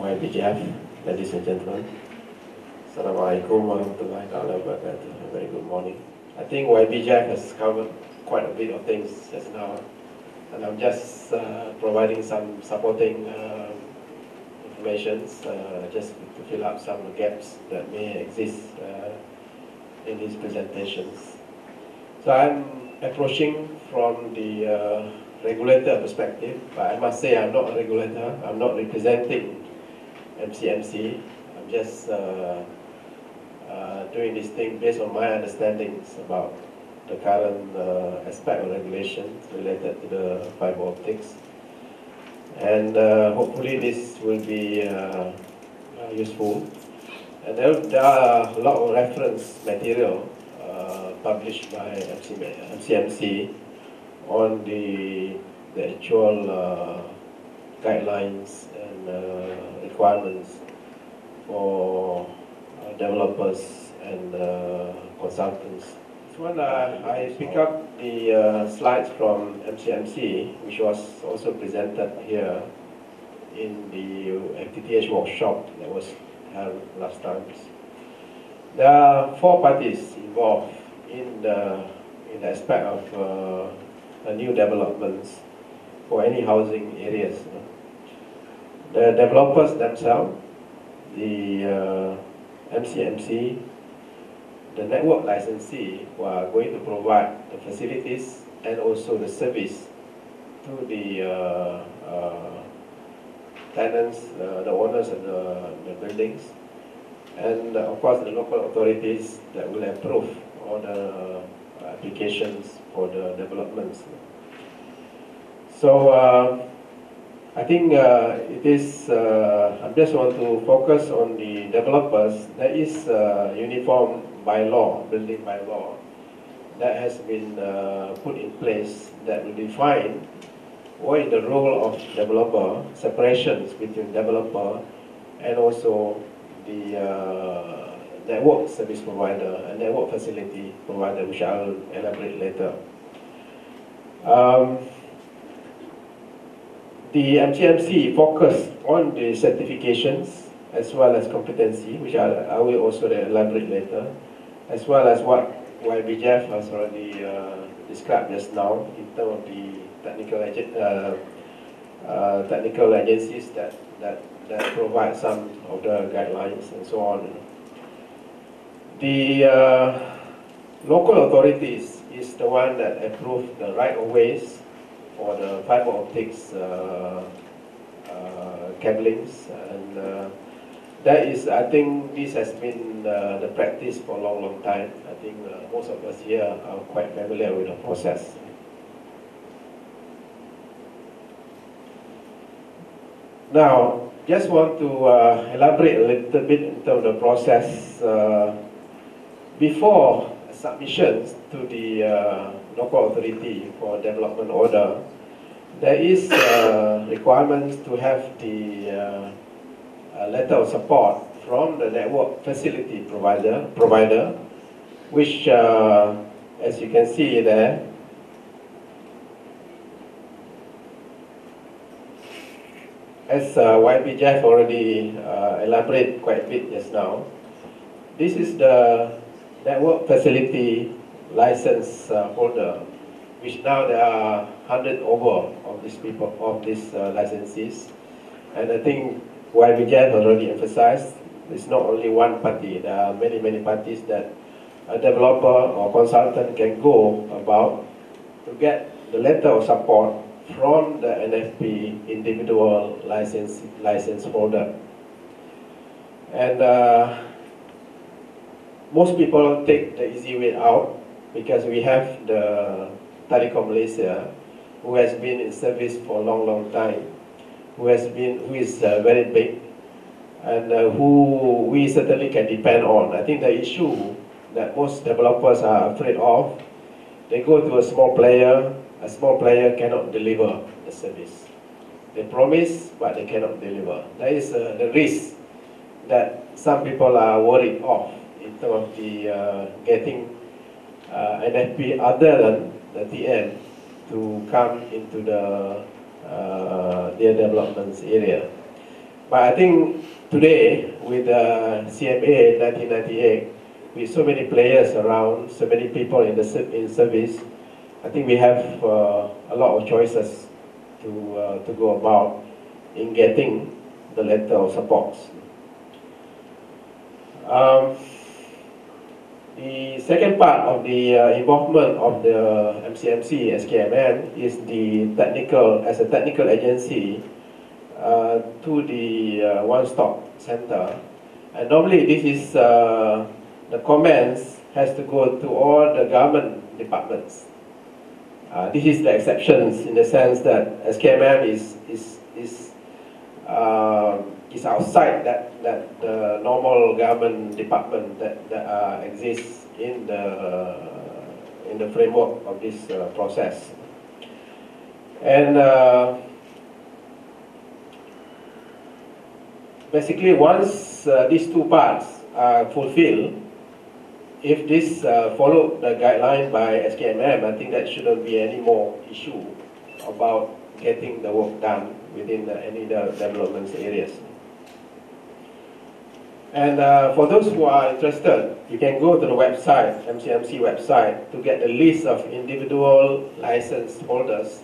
YPGF, ladies and gentlemen. Assalamualaikum warahmatullahi wabarakatuh. Very good morning. I think YPGF has covered quite a bit of things just now, and I'm just providing some supporting information just to fill up some gaps that may exist in these presentations. So I'm approaching from the regulator perspective, but I must say I'm not a regulator. I'm not representing MCMC. I'm just doing this thing based on my understandings about the current aspect of regulation related to the fiber optics. And hopefully this will be useful. And there are a lot of reference material published by MCMC on the actual guidelines and requirements for developers and consultants. This one I pick up the slides from MCMC, which was also presented here in the FTTH workshop that was held last time. There are 4 parties involved in the aspect of new developments for any housing areas. The developers themselves, the MCMC, the network licensee who are going to provide the facilities and also the service to the tenants, the owners of the buildings, and of course the local authorities that will approve all the applications for the developments. So I think it is, I just want to focus on the developers. There is a uniform bylaw, building bylaw, that has been put in place that will define what is the role of developer, separations between developer and also the network service provider and network facility provider, which I will elaborate later. The MCMC focused on the certifications as well as competency, which I will also elaborate later, as well as what YPGF has already described just now in terms of the technical agencies that provide some of the guidelines and so on. The local authorities is the one that approved the right-of-ways for the fiber optics cablings, and that is, I think this has been the practice for a long time. I think most of us here are quite familiar with the process. Now, just want to elaborate a little bit in terms of the process. Before submissions to the local authority for development order, there is requirements to have the letter of support from the network facility provider, which, as you can see there, as YPGF already elaborated quite a bit just now, this is the network facility license holder, which now there are 100 over of these people, of these licensees. And I think YPGF already emphasized, it's not only one party, there are many parties that a developer or consultant can go about to get the letter of support from the NFP individual license holder. And most people take the easy way out because we have the Telekom Malaysia, who has been in service for a long time, who is very big, and who we certainly can depend on. I think the issue that most developers are afraid of, they go to a small player cannot deliver the service. They promise, but they cannot deliver. That is the risk that some people are worried of in terms of the getting NFP other than the TM to come into the their developments area. But I think today, with CMA 1998, with so many players around, so many people in service, I think we have a lot of choices to go about in getting the letter of support. The second part of the involvement of the MCMC SKMM is as a technical agency to the one-stop center. And normally this is, the comments has to go to all the government departments. This is the exceptions in the sense that SKMM is outside that the normal government department that exists in the framework of this process. And basically, once these two parts are fulfilled, if this follow the guideline by SKMM, I think that shouldn't be any more issue about getting the work done within any development areas. And for those who are interested, you can go to the website, MCMC website, to get a list of individual license holders,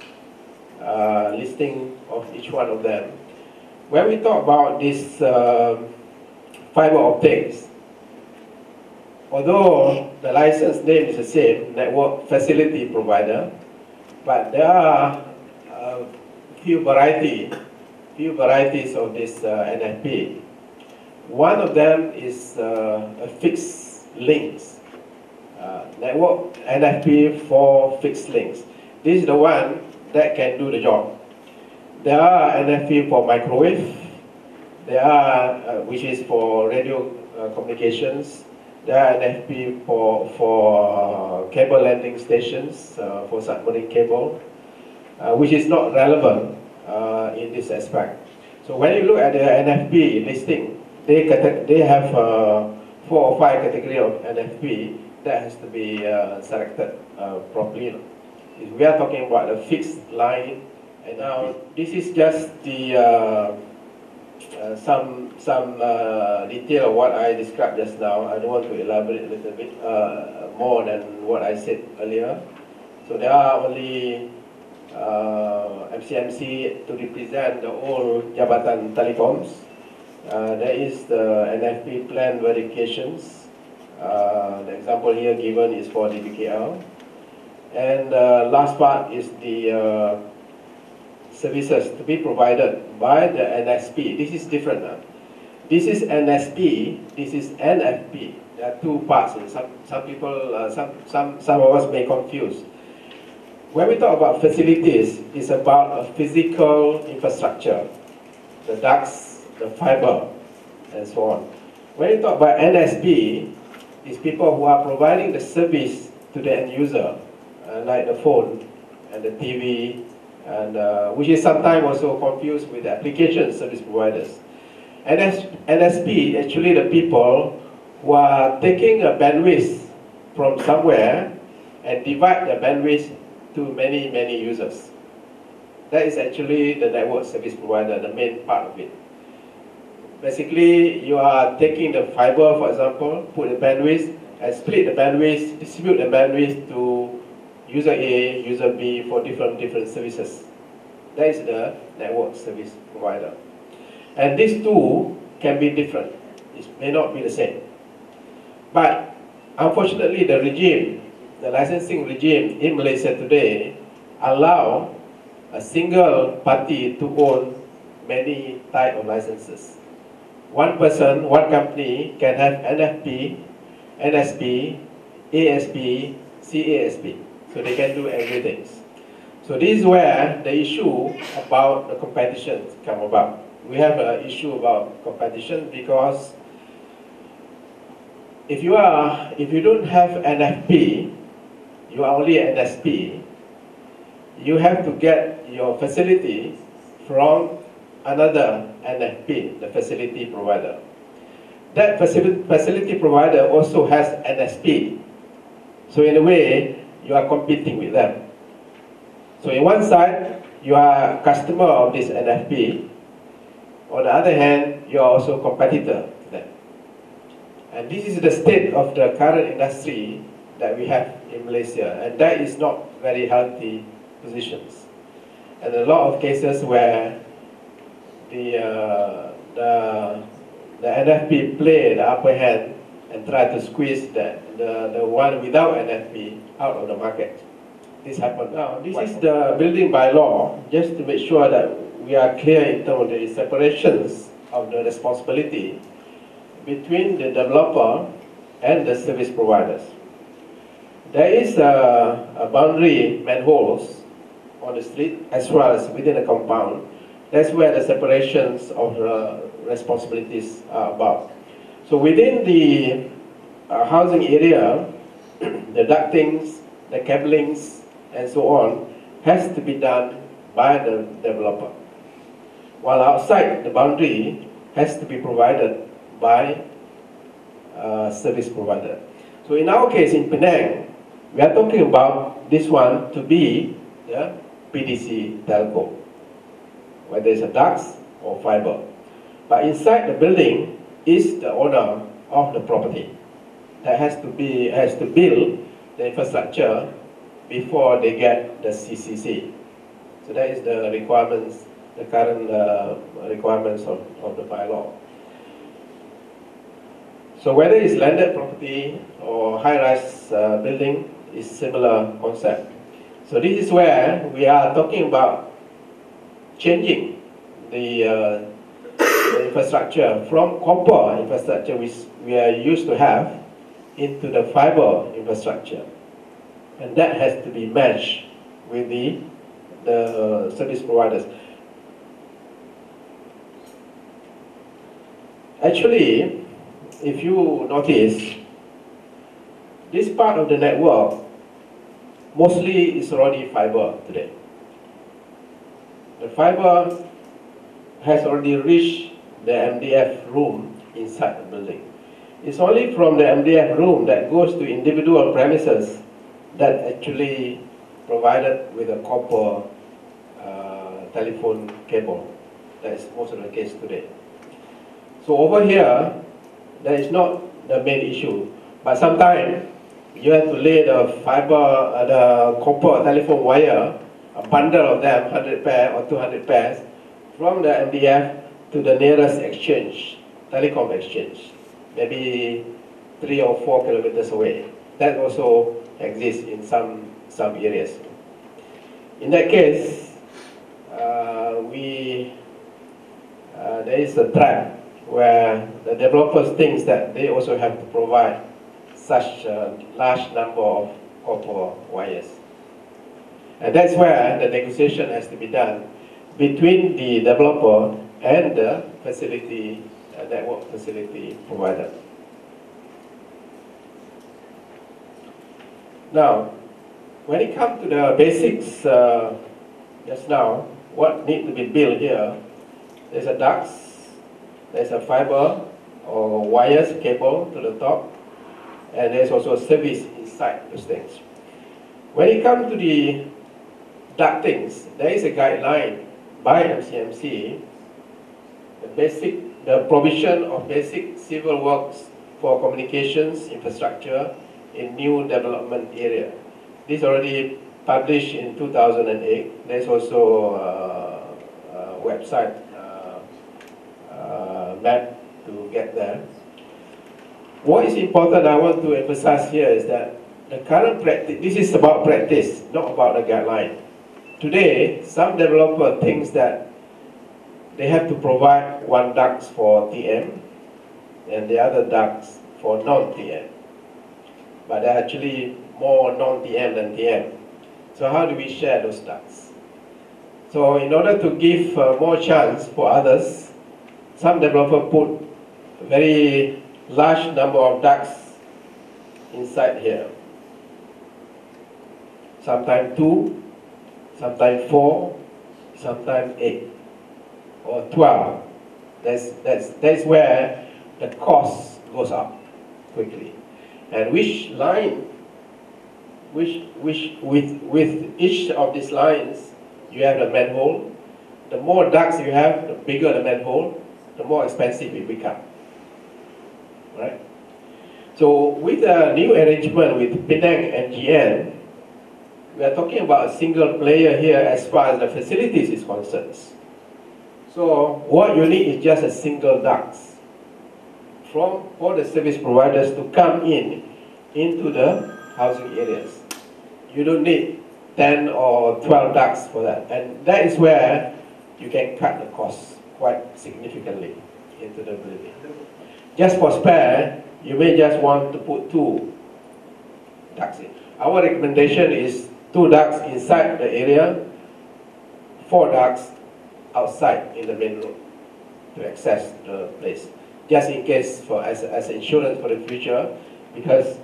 listing of each one of them. When we talk about this fiber optics, although the license name is the same, network facility provider, but there are few varieties of this NFP. One of them is a fixed links, network NFP for fixed links. This is the one that can do the job. There are NFP for microwave, there are, which is for radio communications. There are NFP for cable landing stations, for submarine cable, which is not relevant in this aspect. So when you look at the NFP listing, they have 4 or 5 categories of NFP that has to be selected properly. We are talking about a fixed line, and now this is just the some detail of what I described just now. I don't want to elaborate a little bit more than what I said earlier. So there are only MCMC to represent the whole Jabatan Telecoms. There is the NFP plan verifications. The example here given is for DBKL. And last part is the services to be provided by the NSP. This is different. This is NSP, this is NFP. There are two parts. Some people, some of us may confuse. When we talk about facilities, it's about a physical infrastructure, the ducts, the fiber, and so on. When you talk about NSP, it's people who are providing the service to the end user, like the phone and the TV, and which is sometimes also confused with the application service providers. NSP, actually the people who are taking a bandwidth from somewhere and divide the bandwidth to many users. That is actually the network service provider, the main part of it. Basically, you are taking the fiber, for example, put the bandwidth, and split the bandwidth, distribute the bandwidth to user A, user B for different services. That is the network service provider. And these two can be different. It may not be the same. But unfortunately, the regime, the licensing regime in Malaysia today, allow a single party to own many types of licenses. One person, one company can have NFP, NSP, ASP, CASP. So they can do everything. So this is where the issue about the competition come about. We have an issue about competition because if you don't have NFP, you are only NSP, you have to get your facility from another NFP, the facility provider. That facility provider also has NSP. So in a way, you are competing with them. So in one side, you are a customer of this NFP. On the other hand, you are also a competitor to them. And this is the state of the current industry that we have in Malaysia, and that is not very healthy positions. And a lot of cases where the NFP play the upper hand and try to squeeze the one without NFP out of the market. This happened. Now, this is the building bylaw, just to make sure that we are clear in terms of the separations of the responsibility between the developer and the service providers. There is a boundary manholes on the street as well as within the compound. That's where the separations of responsibilities are about. So within the housing area, the ductings, the cablings, and so on has to be done by the developer. While outside the boundary has to be provided by service provider. So in our case in Penang, we are talking about this one to be the PDC telco, whether it's a ducts or fiber. But inside the building is the owner of the property that has to build the infrastructure before they get the CCC. So that is the requirements, the current requirements of the bylaw. So whether it's landed property or high-rise building, is similar concept. So this is where we are talking about changing the infrastructure from copper infrastructure, which we are used to have, into the fiber infrastructure. And that has to be matched with the service providers. Actually, if you notice, this part of the network mostly is already fiber today. The fiber has already reached the MDF room inside the building. It's only from the MDF room that goes to individual premises that actually provided with a copper telephone cable. That is most of the case today. So over here, that is not the main issue, but sometimes you have to lay the fiber, the copper telephone wire, a bundle of them, 100 pairs or 200 pairs, from the MDF to the nearest exchange, telecom exchange, maybe 3 or 4 kilometers away. That also exists in some areas. In that case, there is a trap where the developers think that they also have to provide such a large number of copper wires. And that's where the negotiation has to be done between the developer and the facility, network facility provider. Now, when it comes to the basics, just now, what needs to be built here, there's a ducts, there's a fiber or wires cable to the top, and there's also service inside those things. When it comes to the ductings, there is a guideline by MCMC, the provision of basic civil works for communications infrastructure in new development area. This already published in 2008. There's also a website map to get there. What is important I want to emphasize here is that the current practice, this is about practice, not about the guideline. Today, some developer thinks that they have to provide one ducts for TM and the other ducts for non-TM. But there are actually more non-TM than TM. So how do we share those ducts? So in order to give more chance for others, some developer put a very large number of ducts inside here. Sometimes 2, sometimes 4, sometimes 8 or 12. That's where the cost goes up quickly. And which line, with each of these lines, you have the manhole. The more ducts you have, the bigger the manhole, the more expensive it becomes. Right? So with the new arrangement with Penang and GN, we are talking about a single player here as far as the facilities is concerned. So what you need is just a single ducts from all the service providers to come into the housing areas. You don't need 10 or 12 ducts for that. And that is where you can cut the costs quite significantly into the building. Just for spare, you may just want to put 2 ducts in. Our recommendation is 2 ducts inside the area, 4 ducts outside in the main road to access the place. Just in case, as insurance for the future, because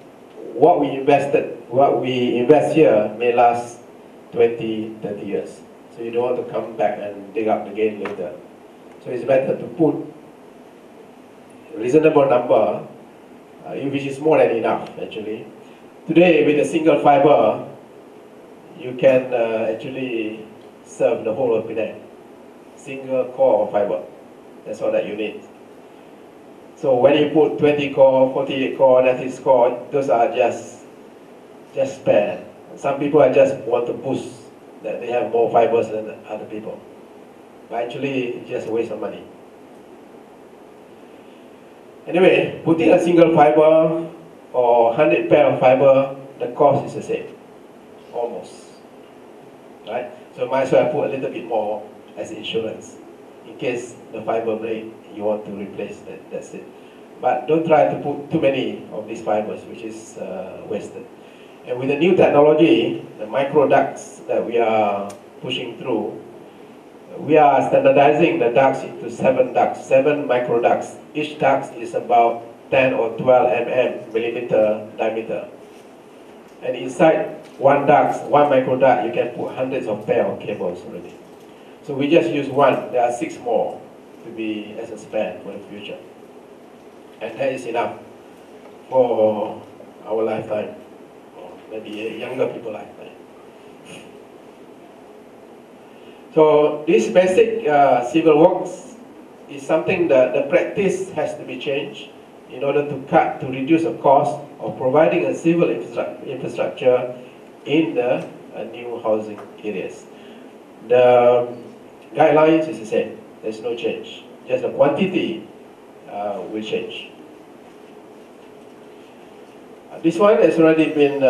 what we invest here may last 20, 30 years. So you don't want to come back and dig up again later. So it's better to put a reasonable number, which is more than enough actually. Today with a single fiber, you can actually serve the whole of Penang. Single core of fiber. That's all that you need. So when you put 20 core, 48 core, 96 core, those are just spare. Some people just want to boost that they have more fibers than other people. But actually, it's just a waste of money. Anyway, putting a single fiber or 100 pair of fiber, the cost is the same, almost. Right? So might as well put a little bit more as insurance. In case the fiber break, you want to replace that, that's it. But don't try to put too many of these fibers, which is wasted. And with the new technology, the micro ducts that we are pushing through, we are standardizing the ducts into 7 ducts, 7 micro ducts. Each duct is about 10 or 12 millimeter diameter. And inside one duct, one micro duct, you can put hundreds of pair of cables already. So we just use 1. There are 6 more to be as a spare for the future. And that is enough for our lifetime, or maybe younger people lifetime. So this basic civil works is something that the practice has to be changed in order to reduce the cost of providing a civil infrastructure in the new housing areas. The guidelines is the same. There's no change. Just the quantity will change. This one has already been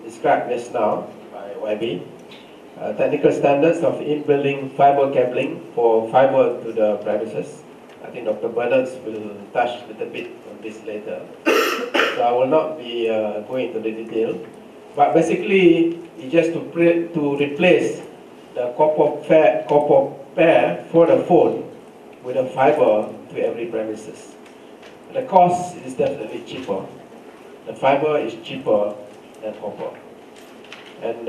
described just now by YB. Technical standards of in-building fiber cabling for fiber to the premises. I think Dr. Bernards will touch a little bit on this later. So I will not be going into the detail. But basically, it's just to replace the copper pair for the phone with a fiber to every premises. The cost is definitely cheaper. The fiber is cheaper than copper. And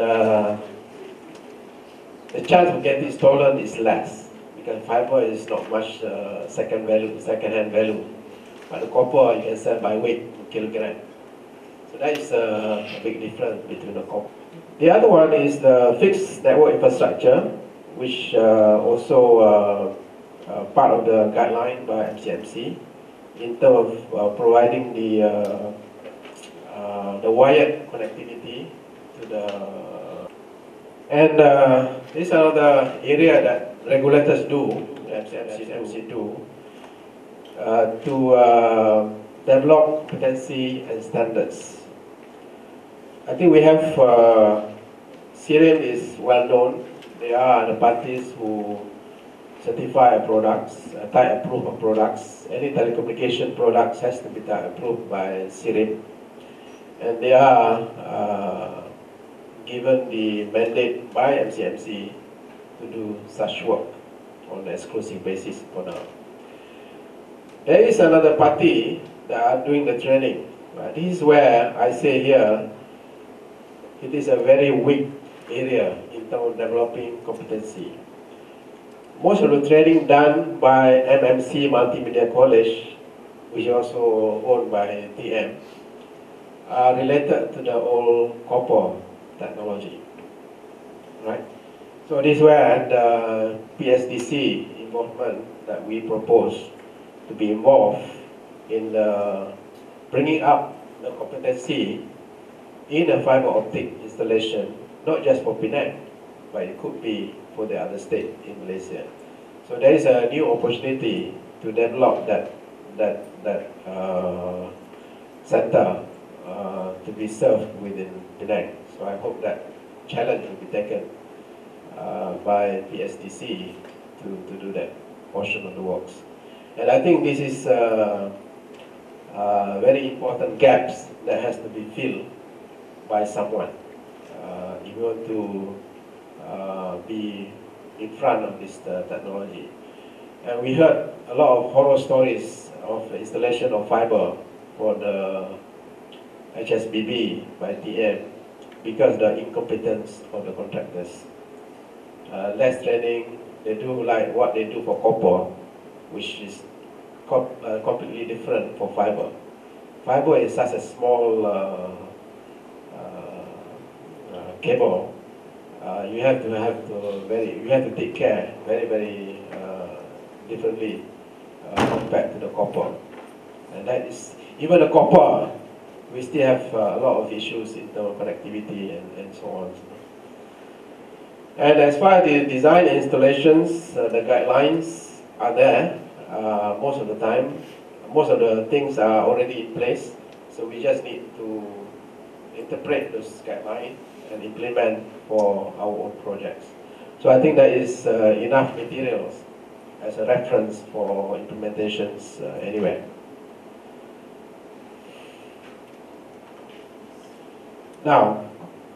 the chance of getting stolen is less because fiber is not much second-hand value. But the copper you can sell by weight in kilogram. So that is a big difference between the copper. The other one is the fixed network infrastructure, which also part of the guideline by MCMC in terms of providing the wired connectivity to the. And this is another area that regulators do, MCMC do, to develop competency and standards. I think we have, CIRIM is well known. They are the parties who certify products, type approve of products. Any telecommunication products has to be type approved by CIRIM. And they are given the mandate by MCMC to do such work on an exclusive basis for now. There is another party that are doing the training. This is where I say here, it is a very weak area in terms of developing competency. Most of the training done by MMC Multimedia College, which is also owned by TM, are related to the old copper technology, right? So this is where the PSDC involvement that we propose to be involved in bringing up the competency in a fiber optic installation, not just for Penang, but it could be for the other state in Malaysia. So there is a new opportunity to develop that center to be served within Penang. So I hope that challenge will be taken by PSTC to do that portion of the works. And I think this is very important gaps that has to be filled by someone if you want to be in front of this technology. And we heard a lot of horror stories of installation of fiber for the HSBB by TM because of the incompetence of the contractors. Less training, they do like what they do for copper, which is completely different for fiber. Fiber is such a small cable. You have to take care very differently compared to the copper. And that is, even the copper, we still have a lot of issues in terms of connectivity and so on. And as far as the design installations, the guidelines are there most of the time. Most of the things are already in place, so we just need to interpret those guidelines and implement for our own projects. So I think there is enough materials as a reference for implementations anywhere. Now,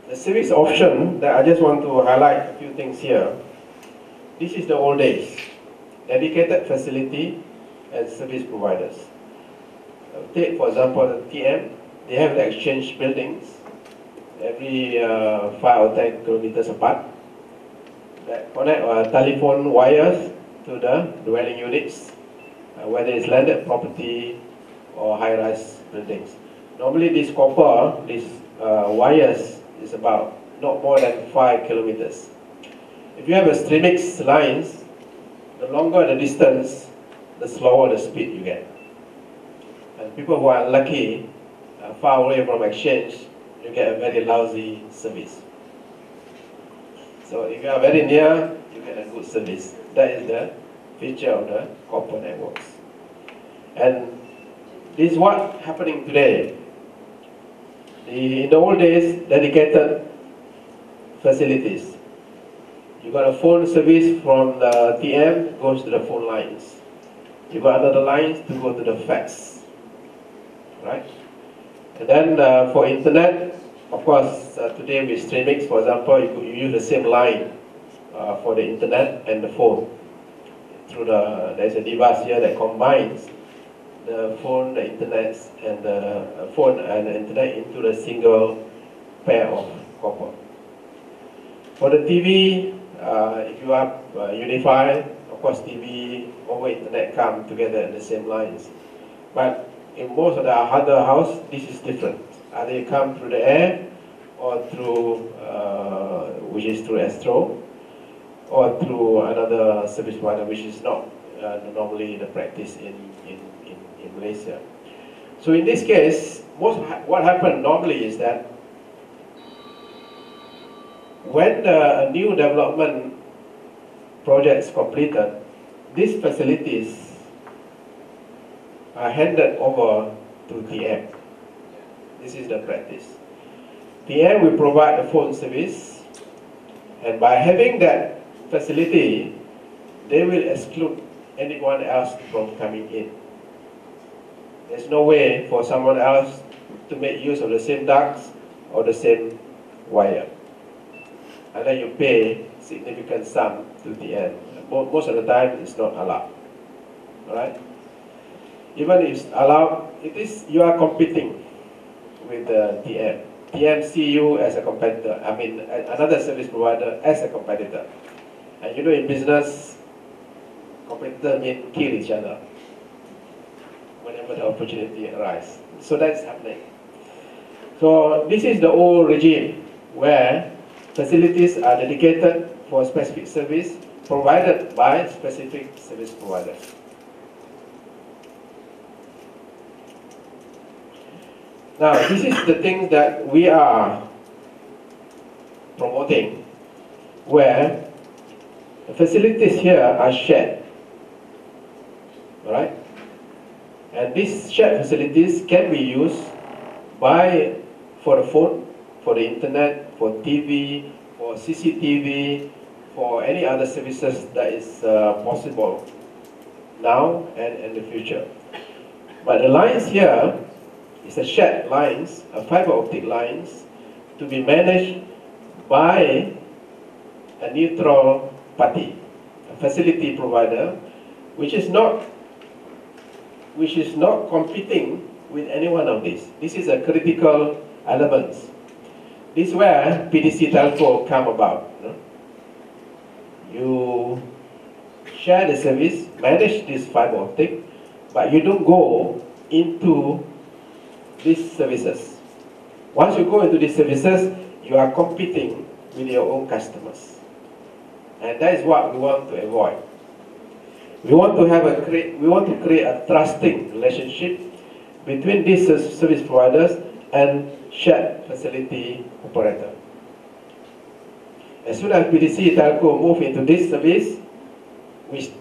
the service option that I just want to highlight a few things here. This is the old days. Dedicated facility and service providers. Take for example the TM, they have the exchange buildings every 5 or 10 kilometers apart that connect telephone wires to the dwelling units, whether it's landed property or high-rise buildings. Normally this copper, these wires is about not more than 5 kilometers. If you have a Streamix lines, the longer the distance, the slower the speed you get. And people who are unlucky, far away from exchange, you get a very lousy service. So if you are very near, you get a good service. That is the feature of the copper networks. And this is what happening today. In the old days, dedicated facilities. You got a phone service from the TM, goes to the phone lines. You got another lines to go to the fax, right? And then for internet, of course, today with Streamix, for example, you use the same line for the internet and the phone. There's a device here that combines the phone, the internet, and the phone and the internet into a single pair of copper. For the TV, if you have Unify, of course TV over internet come together in the same lines. But in most of the other house, this is different. Either you come through the air or through, which is through Astro, or through another service provider, which is not normally the practice in Malaysia. So in this case, what happened normally is that when the new development project is completed, these facilities are handed over to TM. This is the practice. TM will provide the phone service, and by having that facility, they will exclude anyone else from coming in. There's no way for someone else to make use of the same ducts or the same wire. And then you pay significant sum to TM. Most of the time, it's not allowed. All right? Even if it's allowed, you are competing with the TM. TM see you as a competitor. I mean, another service provider as a competitor. And you know, in business, competitors mean kill each other whenever the opportunity arises. So that's happening. So this is the old regime where facilities are dedicated for a specific service provided by specific service providers. Now, this is the thing that we are promoting, where the facilities here are shared, all right? And these shared facilities can be used for the phone, for the internet, for TV, for CCTV, for any other services that is possible now and in the future. But the lines here is a shared lines, a fiber optic lines, to be managed by a neutral party, a facility provider, which is not competing with any one of these. This is a critical element. This is where PDC Telco come about. You share the service, manage this fiber optic, but you don't go into these services. Once you go into these services, you are competing with your own customers. And that is what we want to avoid. We want to create a trusting relationship between these service providers and shared facility operator. As soon as PDC Telco move into this service, we